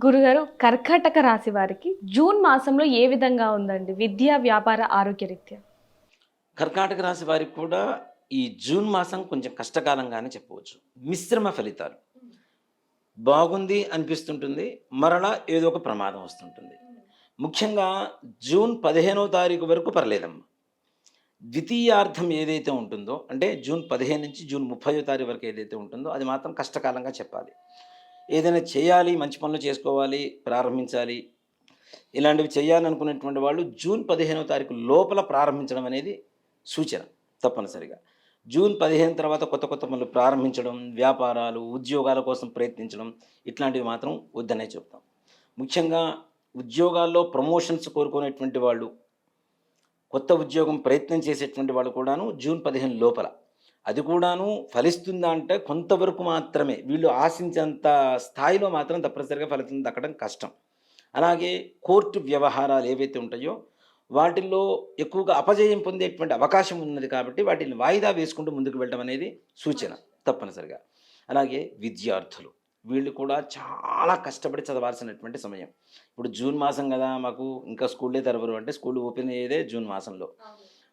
గురుగారు, కర్కాటక రాశి వారికి జూన్ మాసంలో ఏ విధంగా ఉందండి? విద్య, వ్యాపార, ఆరోగ్యరీత్యా? కర్కాటక రాశి వారికి కూడా ఈ జూన్ మాసం కొంచెం కష్టకాలంగానే చెప్పవచ్చు. మిశ్రమ ఫలితాలు. బాగుంది అనిపిస్తుంటుంది. మరలా ఏదో ఒక ప్రమాదం వస్తుంటుంది. ముఖ్యంగా జూన్ 15వ తారీఖు వరకు పర్లేదమ్మా. ద్వితీయార్థం ఏదైతే ఉంటుందో అంటే జూన్ 15 నుంచి జూన్ 30వ తారీఖు వరకు ఏదైతే ఉంటుందో అది మాత్రం కష్టకాలంగా చెప్పాలి. ఏదైనా చేయాలి, మంచి పనులు చేసుకోవాలి, ప్రారంభించాలి. ఇలాంటివి చేయాలనుకునేటువంటి వాళ్ళు జూన్ 15వ తారీఖు లోపల ప్రారంభించడం అనేది సూచన తప్పనిసరిగా. జూన్ 15 తర్వాత కొత్త కొత్త పనులు ప్రారంభించడం, వ్యాపారాలు, ఉద్యోగాల కోసం ప్రయత్నించడం ఇట్లాంటివి మాత్రం వద్దనే చెప్తాం. ముఖ్యంగా ఉద్యోగాల్లో ప్రమోషన్స్ కోరుకునేటువంటి వాళ్ళు, కొత్త ఉద్యోగం ప్రయత్నం చేసేటువంటి వాళ్ళు కూడాను జూన్ 15 లోపల. అది కూడాను ఫలిస్తుందా అంటే కొంతవరకు మాత్రమే. వీళ్ళు ఆశించేంత స్థాయిలో మాత్రం తప్పనిసరిగా ఫలితం దక్కడం కష్టం. అలాగే కోర్టు వ్యవహారాలు ఏవైతే ఉంటాయో వాటిల్లో ఎక్కువగా అపజయం పొందేటువంటి అవకాశం ఉన్నది కాబట్టి వాటిని వాయిదా వేసుకుంటూ ముందుకు వెళ్ళడం అనేది సూచన తప్పనిసరిగా. అలాగే విద్యార్థులు వీళ్ళు కూడా చాలా కష్టపడి చదవాల్సినటువంటి సమయం. ఇప్పుడు జూన్ మాసం కదా, మాకు ఇంకా స్కూళ్ళే తెరవరు అంటే స్కూల్ ఓపెన్ అయ్యేదే జూన్ మాసంలో.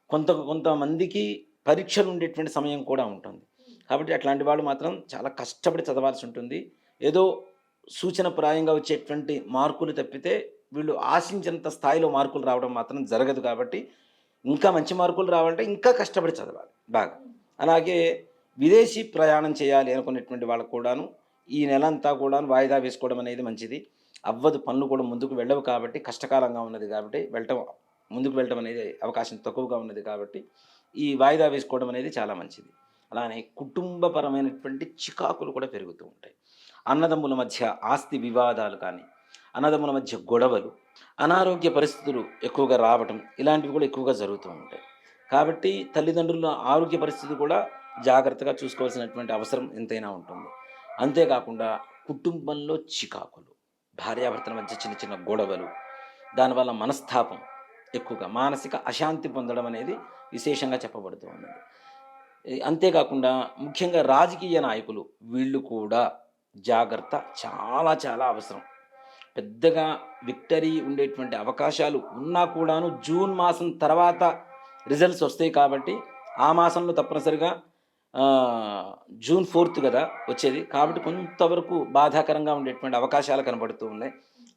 కొంతమందికి పరీక్షలు ఉండేటువంటి సమయం కూడా ఉంటుంది. కాబట్టి అట్లాంటి వాళ్ళు మాత్రం చాలా కష్టపడి చదవాల్సి ఉంటుంది. ఏదో సూచనప్రాయంగా వచ్చేటువంటి మార్కులు తప్పితే వీళ్ళు ఆశించినంత స్థాయిలో మార్కులు రావడం మాత్రం జరగదు కాబట్టి, ఇంకా మంచి మార్కులు రావాలంటే ఇంకా కష్టపడి చదవాలి బాగా. అలాగే విదేశీ ప్రయాణం చేయాలి అనుకునేటువంటి వాళ్ళకు కూడాను ఈ నెలంతా కూడాను వాయిదా వేసుకోవడం అనేది మంచిది. అవ్వదు, పనులు కూడా ముందుకు వెళ్ళవు కాబట్టి కష్టకాలంగా ఉన్నది కాబట్టి ముందుకు వెళ్ళటం అనేది అవకాశం తక్కువగా ఉన్నది కాబట్టి ఈ వాయిదా వేసుకోవడం అనేది చాలా మంచిది. అలానే కుటుంబపరమైనటువంటి చికాకులు కూడా పెరుగుతూ ఉంటాయి. అన్నదమ్ముల మధ్య ఆస్తి వివాదాలు కానీ, అన్నదమ్ముల మధ్య గొడవలు, అనారోగ్య పరిస్థితులు ఎక్కువగా రావటం ఇలాంటివి కూడా ఎక్కువగా జరుగుతూ ఉంటాయి. కాబట్టి తల్లిదండ్రుల ఆరోగ్య పరిస్థితి కూడా జాగ్రత్తగా చూసుకోవాల్సినటువంటి అవసరం ఎంతైనా ఉంటుంది. అంతేకాకుండా కుటుంబంలో చికాకులు, భార్యాభర్తల మధ్య చిన్న చిన్న గొడవలు, దానివల్ల మనస్తాపం ఎక్కువగా మానసిక అశాంతి పొందడం అనేది విశేషంగా చెప్పబడుతూ ఉన్నది. అంతేకాకుండా ముఖ్యంగా రాజకీయ నాయకులు వీళ్ళు కూడా జాగ్రత్త చాలా చాలా అవసరం. పెద్దగా విక్టరీ ఉండేటువంటి అవకాశాలు ఉన్నా కూడాను జూన్ మాసం తర్వాత రిజల్ట్స్ వస్తాయి కాబట్టి ఆ మాసంలో తప్పనిసరిగా జూన్ 4th కదా వచ్చేది కాబట్టి కొంతవరకు బాధాకరంగా ఉండేటువంటి అవకాశాలు కనబడుతూ ఉన్నాయి.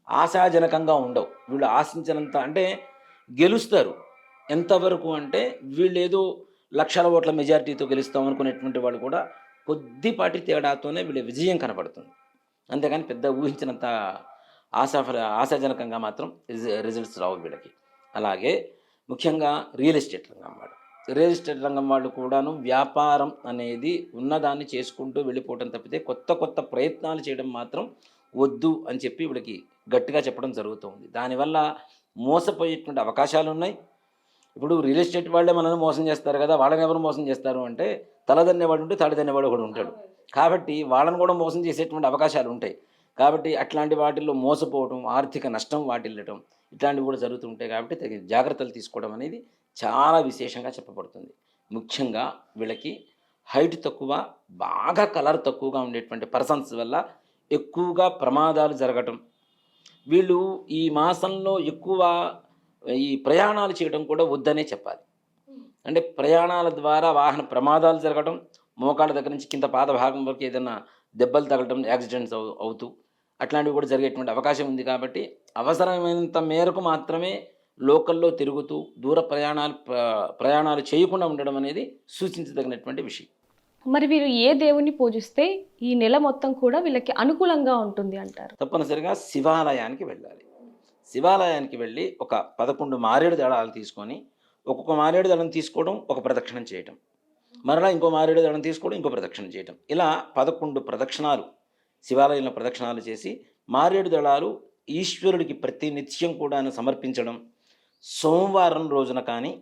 ఆశాజనకంగా ఉండవు. వీళ్ళు ఆశించినంత అంటే గెలుస్తారు. ఎంతవరకు అంటే వీళ్ళేదో లక్షల ఓట్ల మెజారిటీతో గెలుస్తాం అనుకునేటువంటి వాళ్ళు కూడా కొద్దిపాటి తేడాతోనే వీళ్ళ విజయం కనబడుతుంది. అంతేగాని పెద్ద ఊహించినంత ఆశాజనకంగా మాత్రం రిజల్ట్స్ రావు వీళ్ళకి. అలాగే ముఖ్యంగా రియల్ ఎస్టేట్ రంగం వాళ్ళు కూడాను వ్యాపారం అనేది ఉన్నదాన్ని చేసుకుంటూ వెళ్ళిపోవటం తప్పితే కొత్త కొత్త ప్రయత్నాలు చేయడం మాత్రం వద్దు అని చెప్పి వీళ్ళకి గట్టిగా చెప్పడం జరుగుతుంది. దానివల్ల మోసపోయేటువంటి అవకాశాలున్నాయి. ఇప్పుడు రియల్ ఎస్టేట్ వాళ్ళే మనల్ని మోసం చేస్తారు కదా, వాళ్ళని ఎవరు మోసం చేస్తారు అంటే తలదన్నేవాడు ఉంటే తాడిదన్నేవాడు ఒకడు ఉంటాడు. కాబట్టి వాళ్ళని కూడా మోసం చేసేటువంటి అవకాశాలు ఉంటాయి. కాబట్టి అట్లాంటి వాటిల్లో మోసపోవటం, ఆర్థిక నష్టం వాటిల్లటం ఇట్లాంటివి కూడా జరుగుతుంటాయి. కాబట్టి తగిన జాగ్రత్తలు తీసుకోవడం అనేది చాలా విశేషంగా చెప్పబడుతుంది. ముఖ్యంగా వీళ్ళకి హైట్ తక్కువ, బాగా కలర్ తక్కువగా ఉండేటువంటి పర్సన్స్ వల్ల ఎక్కువగా ప్రమాదాలు జరగటం. వీళ్ళు ఈ మాసంలో ఎక్కువ ఈ ప్రయాణాలు చేయడం కూడా వద్దనే చెప్పాలి. అంటే ప్రయాణాల ద్వారా వాహన ప్రమాదాలు జరగడం, మోకాళ్ళ దగ్గర నుంచి కింద పాద భాగం వరకు ఏదైనా దెబ్బలు తగలటం, యాక్సిడెంట్స్ అవుతూ అట్లాంటివి కూడా జరిగేటువంటి అవకాశం ఉంది. కాబట్టి అవసరమైనంత మేరకు మాత్రమే లోకల్‌లో తిరుగుతూ దూర ప్రయాణాలు చేయకుండా ఉండడం అనేది సూచించదగినటువంటి విషయం. మరి వీరు ఏ దేవుడిని పూజిస్తే ఈ నెల మొత్తం కూడా వీళ్ళకి అనుకూలంగా ఉంటుంది అంటారు? తప్పనిసరిగా శివాలయానికి వెళ్ళాలి. శివాలయానికి వెళ్ళి ఒక 11 మారేడు దళాలు తీసుకొని, ఒక్కొక్క మారేడు దళం తీసుకోవడం, ఒక ప్రదక్షిణం చేయటం. మరలా ఇంకో మారేడు దళం తీసుకోవడం, ఇంకో ప్రదక్షిణం చేయటం. ఇలా 11 ప్రదక్షిణాలు శివాలయంలో ప్రదక్షిణాలు చేసి, మారేడు దళాలు ఈశ్వరుడికి ప్రతి నిత్యం కూడాను సమర్పించడం. సోమవారం రోజున కానీ,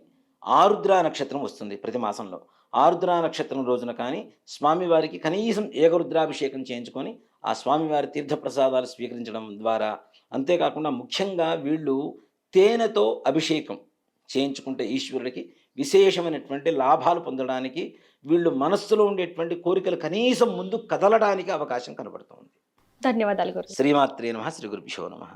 ఆరుద్ర నక్షత్రం వస్తుంది ప్రతి మాసంలో. ఆరుద్ర నక్షత్రం రోజున కానీ స్వామివారికి కనీసం ఏకరుద్రాభిషేకం చేయించుకొని, ఆ స్వామివారి తీర్థప్రసాదాలు స్వీకరించడం ద్వారా, అంతేకాకుండా ముఖ్యంగా వీళ్ళు తేనెతో అభిషేకం చేయించుకుంటే ఈశ్వరుడికి విశేషమైనటువంటి లాభాలు పొందడానికి, వీళ్ళు మనస్సులో ఉండేటువంటి కోరికలు కనీసం ముందు కదలడానికి అవకాశం కనబడుతుంది. ధన్యవాదాలు గురు. శ్రీమాత్రే నమః, శ్రీ గురుభ్యో నమః.